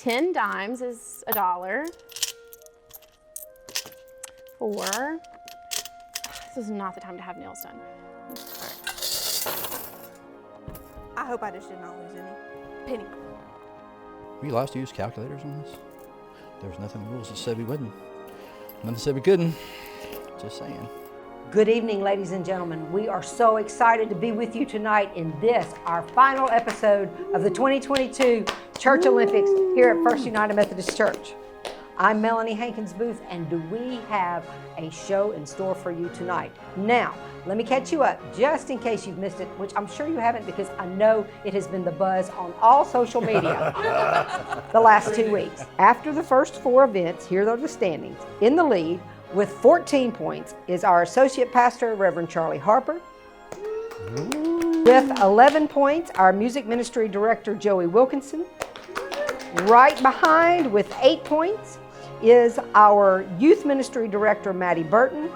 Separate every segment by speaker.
Speaker 1: 10 dimes is $1. 4. This is not the time to have nails done. All right.
Speaker 2: I hope I just did not lose any. Penny.
Speaker 3: Were you allowed to use calculators on this? There was nothing in the rules that said we wouldn't. Nothing said we couldn't. Just saying.
Speaker 4: Good evening, ladies and gentlemen. We are so excited to be with you tonight in this, our final episode of the 2022 Church Olympics here at First United Methodist Church. I'm Melanie Hankins Booth, and do we have a show in store for you tonight? Now, let me catch you up just in case you've missed it, which I'm sure you haven't because I know it has been the buzz on all social media the last 2 weeks. After the first 4 events, here are the standings. In the lead with 14 points is our Associate Pastor, Reverend Charlie Harper. With 11 points, our Music Ministry Director, Joey Wilkinson. Right behind with 8 points is our Youth Ministry Director, Maddie Burton.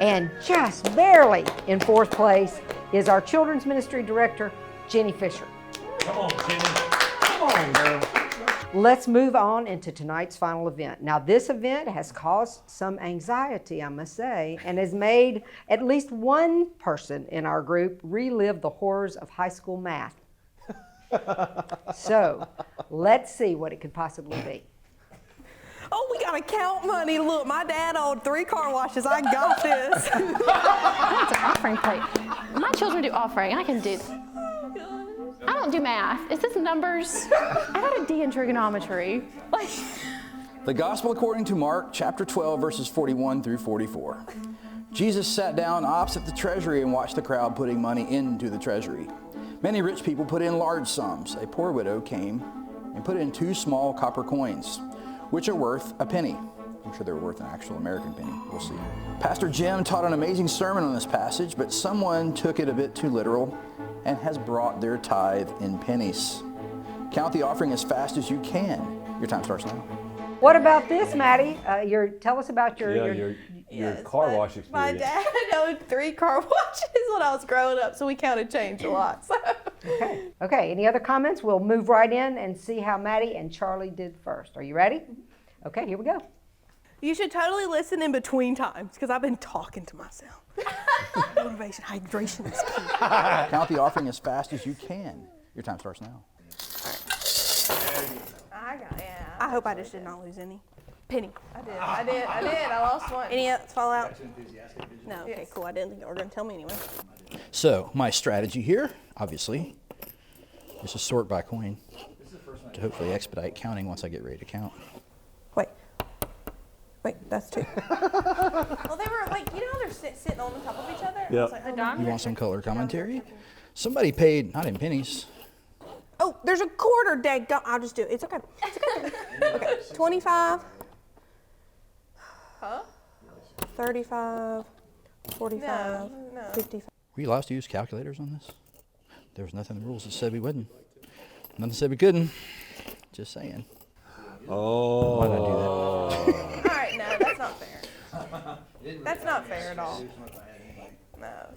Speaker 4: And just barely in 4th place is our Children's Ministry Director, Jenny Fisher.
Speaker 5: Come on, Jenny. Come on, girl.
Speaker 4: Let's move on into tonight's final event. Now, this event has caused some anxiety, I must say, and has made at least one person in our group relive the horrors of high school math. So, let's see what it could possibly be.
Speaker 2: Oh, we gotta count money. Look, my dad owned 3 car washes. I got this.
Speaker 1: That's an offering plate. My children do offering. I can do. I don't do math. Is this numbers? I got a D in trigonometry. Like.
Speaker 3: The Gospel according to Mark, chapter 12, verses 41 through 44. Jesus sat down opposite the treasury and watched the crowd putting money into the treasury. Many rich people put in large sums. A poor widow came and put in 2 small copper coins, which are worth a penny. I'm sure they were worth an actual American penny. We'll see. Pastor Jim taught an amazing sermon on this passage, but someone took it a bit too literal and has brought their tithe in pennies. Count the offering as fast as you can. Your time starts now.
Speaker 4: What about this, Maddie? Tell us about your
Speaker 5: car wash experience.
Speaker 2: My dad owned 3 car washes when I was growing up, so we counted change a lot. So.
Speaker 4: Okay, any other comments? We'll move right in and see how Maddie and Charlie did first. Are you ready? Okay, here we go.
Speaker 2: You should totally listen in between times because I've been talking to myself. Motivation, hydration is key.
Speaker 3: Count the offering as fast as you can. Your time starts now.
Speaker 2: I hope I just did not lose any. Penny. I did. I lost one. Any else fall out? No, okay, cool. I didn't think you were going to tell me anyway.
Speaker 3: So, my strategy here, obviously, is to sort by coin to hopefully expedite counting once I get ready to count.
Speaker 2: Wait, that's 2. Well, they were like, they're sitting on top of each other.
Speaker 5: Yeah.
Speaker 3: You want some color commentary? Somebody paid, not in pennies.
Speaker 2: Oh, there's a quarter, Dag. I'll just do it. It's okay. Okay, 25. Huh? 35, 45, 55.
Speaker 3: Were you allowed to use calculators on this? There was nothing in the rules that said we wouldn't. Nothing said we couldn't. Just saying.
Speaker 5: Oh.
Speaker 3: Why did I do that?
Speaker 2: All right, no, that's not fair. That's not fair at all. No.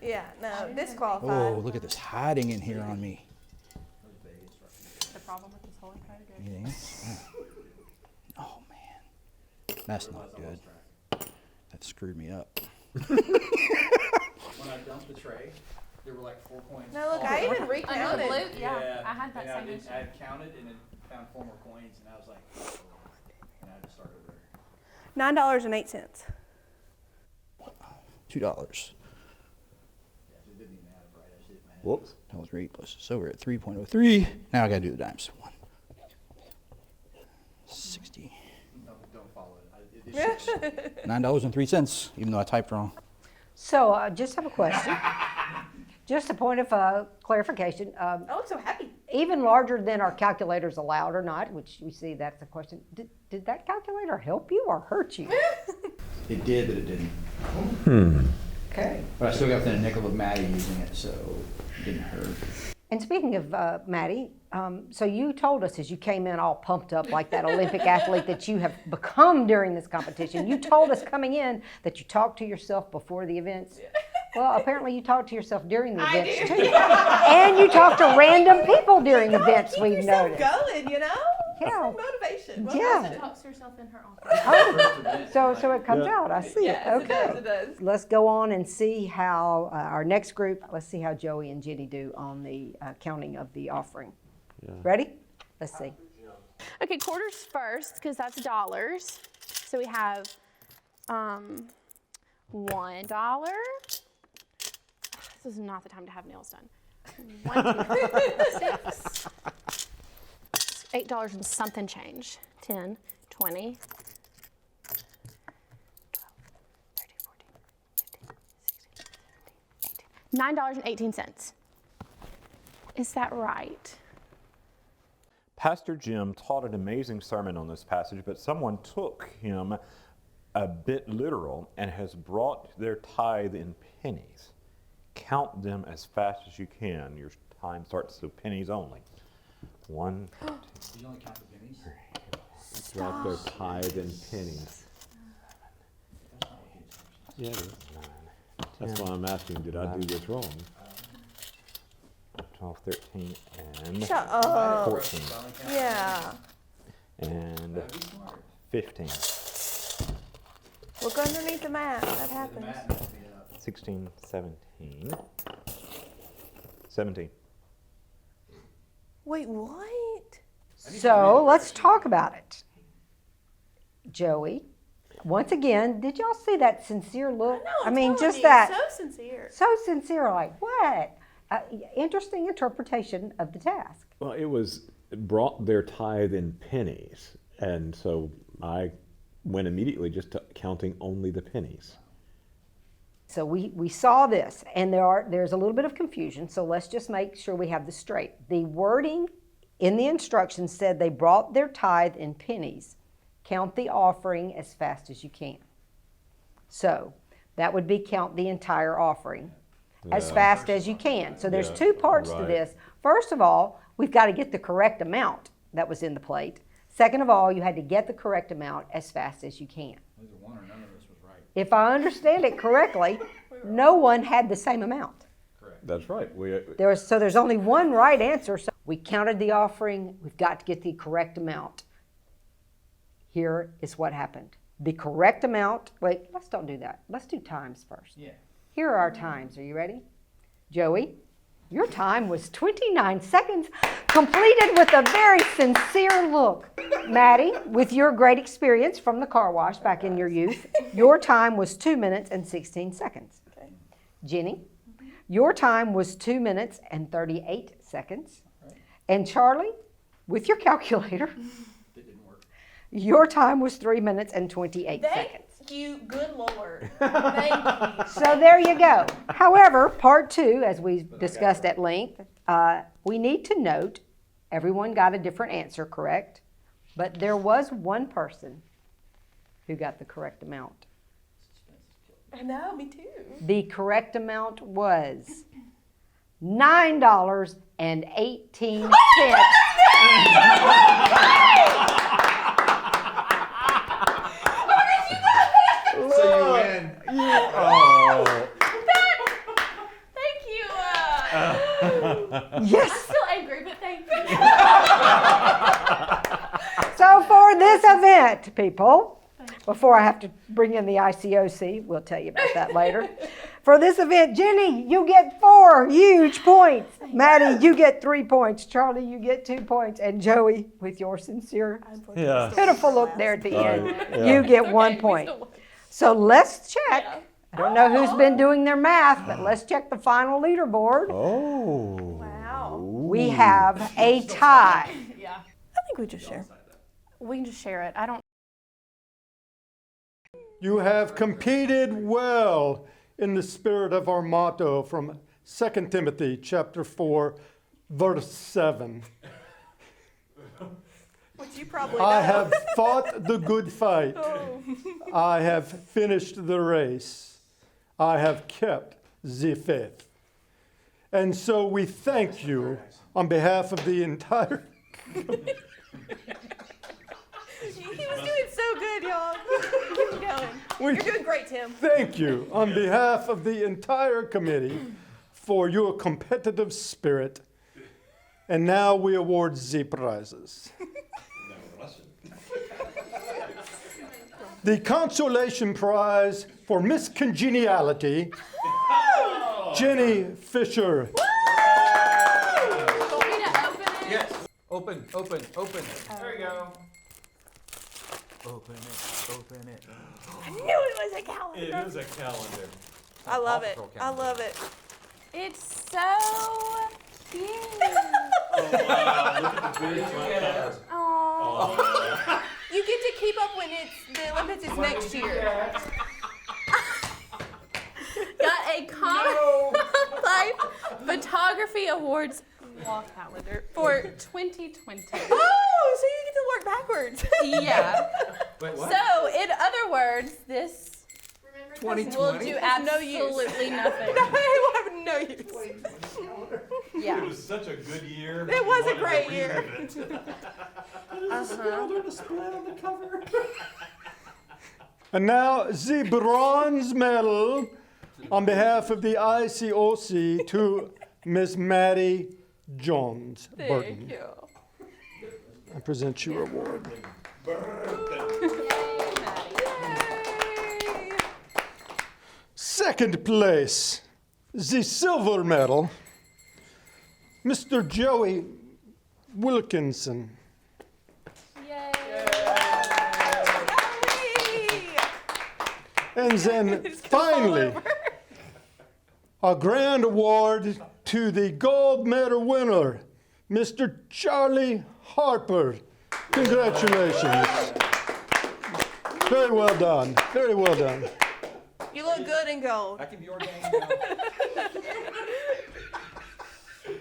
Speaker 2: Yeah, no, disqualified.
Speaker 3: Oh, look at this hiding in here on me.
Speaker 1: The problem with this whole entire game.
Speaker 3: Anything else? Oh, man. That's not good. That screwed me up.
Speaker 6: When I dumped the tray, there were like 4 coins.
Speaker 2: No, look, I even recounted.
Speaker 1: Yeah, I had that same issue.
Speaker 6: I had counted and then found 4 more coins, and I was like, oh, and I had to start over.
Speaker 2: $9.08.
Speaker 3: $2.
Speaker 5: Whoops.
Speaker 3: That was right. So we're at 3.03. Now I got to do the dimes. 1, 60.
Speaker 6: Don't follow it.
Speaker 3: $9.03, even though I typed wrong.
Speaker 4: So, just have a question. Just a point of clarification.
Speaker 2: I look so happy.
Speaker 4: Even larger than our calculators allowed or not, which we see that's the question. Did that calculator help you or hurt you?
Speaker 6: It did, but it didn't.
Speaker 4: Okay.
Speaker 6: But I still got within a nickel of Maddie using it, so it didn't hurt.
Speaker 4: And speaking of Maddie, so you told us as you came in all pumped up like that Olympic athlete that you have become during this competition, you told us coming in that you talked to yourself before the events. Well, apparently you talk to yourself during the events too. And you talk to random people during events,
Speaker 2: Keep
Speaker 4: we've
Speaker 2: yourself
Speaker 4: noticed.
Speaker 2: going, you know?
Speaker 4: Yeah.
Speaker 2: Motivation.
Speaker 4: Yeah.
Speaker 1: Talks to herself in her office.
Speaker 4: Oh, so it comes out. I see it.
Speaker 2: Yes,
Speaker 4: Okay.
Speaker 2: it does.
Speaker 4: Let's go on and see how our next group, let's see how Joey and Jenny do on the counting of the offering. Ready? Let's see.
Speaker 1: Okay, quarters first, because that's dollars. So we have $1. This is not the time to have nails done. 1, 2, 6. $8 and something change. 10, 20, 12, 13, 14, 15, 16, 17, 18. $9.18. Is that right?
Speaker 5: Pastor Jim taught an amazing sermon on this passage, but someone took him a bit literal and has brought their tithe in pennies. Count them as fast as you can. Your time starts to pennies only. 1, 2,
Speaker 6: You only count the pennies?
Speaker 5: drop their tithe in pennies. Yeah, it is.
Speaker 7: That's why I'm asking, did I do this wrong?
Speaker 5: 12, 13, and
Speaker 2: Shut up.
Speaker 5: 14,
Speaker 2: Yeah.
Speaker 5: and
Speaker 6: That'd be smart.
Speaker 5: 15,
Speaker 2: Look underneath the mat. That
Speaker 6: The
Speaker 2: happens.
Speaker 6: mat messed me up.
Speaker 5: 16, 17, 17.
Speaker 2: Wait, what?
Speaker 4: So let's talk about it. Joey, once again, did y'all see that sincere look? I mean, just that.
Speaker 2: So sincere.
Speaker 4: So sincere, like, what? Interesting interpretation of the task.
Speaker 7: Well, it was brought their tithe in pennies, and so I went immediately just to counting only the pennies.
Speaker 4: So we saw this, and there's a little bit of confusion, so let's just make sure we have this straight. The wording in the instructions said they brought their tithe in pennies. Count the offering as fast as you can. So that would be count the entire offering as fast as you can. So there's
Speaker 7: Yeah,
Speaker 4: two parts to
Speaker 7: right.
Speaker 4: this. First of all, we've got to get the correct amount that was in the plate. Second of all, you had to get the correct amount as fast as you can.
Speaker 6: Either one or none of us was right.
Speaker 4: If I understand it correctly, no one had the same amount.
Speaker 7: That's right.
Speaker 4: So there's only one right answer. So we counted the offering. We've got to get the correct amount. Here is what happened. The correct amount, wait, let's don't do that. Let's do times first.
Speaker 6: Yeah.
Speaker 4: Here are our times. Are you ready? Joey, your time was 29 seconds, completed with a very sincere look. Maddie, with your great experience from the car wash back in your youth, your time was 2 minutes and 16 seconds.
Speaker 2: Okay.
Speaker 4: Jenny, your time was 2 minutes and 38 seconds. And Charlie, with your calculator,
Speaker 6: It didn't work.
Speaker 4: your time was 3 minutes and 28 seconds.
Speaker 2: Thank you, good Lord. Thank you.
Speaker 4: So there you go. However, part two, as we discussed at length, we need to note everyone got a different answer, correct? But there was one person who got the correct amount.
Speaker 2: I know, me too.
Speaker 4: The correct amount was $9.18.
Speaker 6: So you win.
Speaker 1: Thank you.
Speaker 4: Yes.
Speaker 1: Still angry, but thank you.
Speaker 4: So for this event, people, before I have to bring in the ICOC, we'll tell you about that later. For this event, Jenny, you get 4 huge points. Maddie, you get 3 points. Charlie, you get 2 points. And Joey, with your sincere,
Speaker 7: Yeah.
Speaker 4: pitiful look there at the end,
Speaker 7: yeah.
Speaker 4: you get 1 point. So let's check. I don't know who's been doing their math, but let's check the final leaderboard.
Speaker 7: Oh.
Speaker 2: Wow.
Speaker 4: We have a tie.
Speaker 1: Yeah.
Speaker 2: I think we just share.
Speaker 1: We can just share it. I don't.
Speaker 8: You have competed well in the spirit of our motto from 2 Timothy chapter 4, verse 7.
Speaker 2: Which you probably know.
Speaker 8: I have fought the good fight.
Speaker 2: Oh.
Speaker 8: I have finished the race. I have kept the faith. And so we thank you on behalf of the entire...
Speaker 2: He was doing so good, y'all. Keep going.
Speaker 8: We-
Speaker 2: You're doing great, Tim.
Speaker 8: Thank you on behalf of the entire committee for your competitive spirit. And now we award the prizes. The consolation prize for Miss Congeniality, Jenny Fisher.
Speaker 1: Want me to open it?
Speaker 6: Yes. Open. There you go. Open it.
Speaker 2: I knew it was a calendar.
Speaker 5: It is a calendar.
Speaker 2: I love it.
Speaker 6: Paw Patrol
Speaker 2: I love it.
Speaker 1: It's so cute. Aww.
Speaker 2: You get to keep up when the Olympics is next year.
Speaker 1: Got a Common Life Photography Awards wall calendar for 2020.
Speaker 2: Oh, so you get to work backwards.
Speaker 1: Yeah.
Speaker 6: Wait, what?
Speaker 1: So, in other words, this will
Speaker 6: 2020?
Speaker 1: do
Speaker 2: no use.
Speaker 1: absolutely nothing.
Speaker 2: No, it will have no use.
Speaker 1: Yeah.
Speaker 5: It was such a good year.
Speaker 2: It was a
Speaker 5: You wanted
Speaker 2: great
Speaker 5: to
Speaker 2: year.
Speaker 5: relive it.
Speaker 8: And now the bronze medal on behalf of the ICOC to Miss Maddie Jones Burton.
Speaker 2: Thank you.
Speaker 8: I present your award. Second place, the silver medal, Mr. Joey Wilkinson.
Speaker 1: Yay.
Speaker 8: And then finally, a grand award to the gold medal winner, Mr. Charlie Harper. Congratulations. Very well done. Very well done.
Speaker 2: You look good in gold.
Speaker 6: I can be ordained now.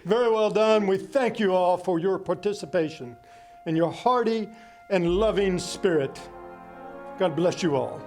Speaker 8: Very well done. We thank you all for your participation and your hearty and loving spirit. God bless you all.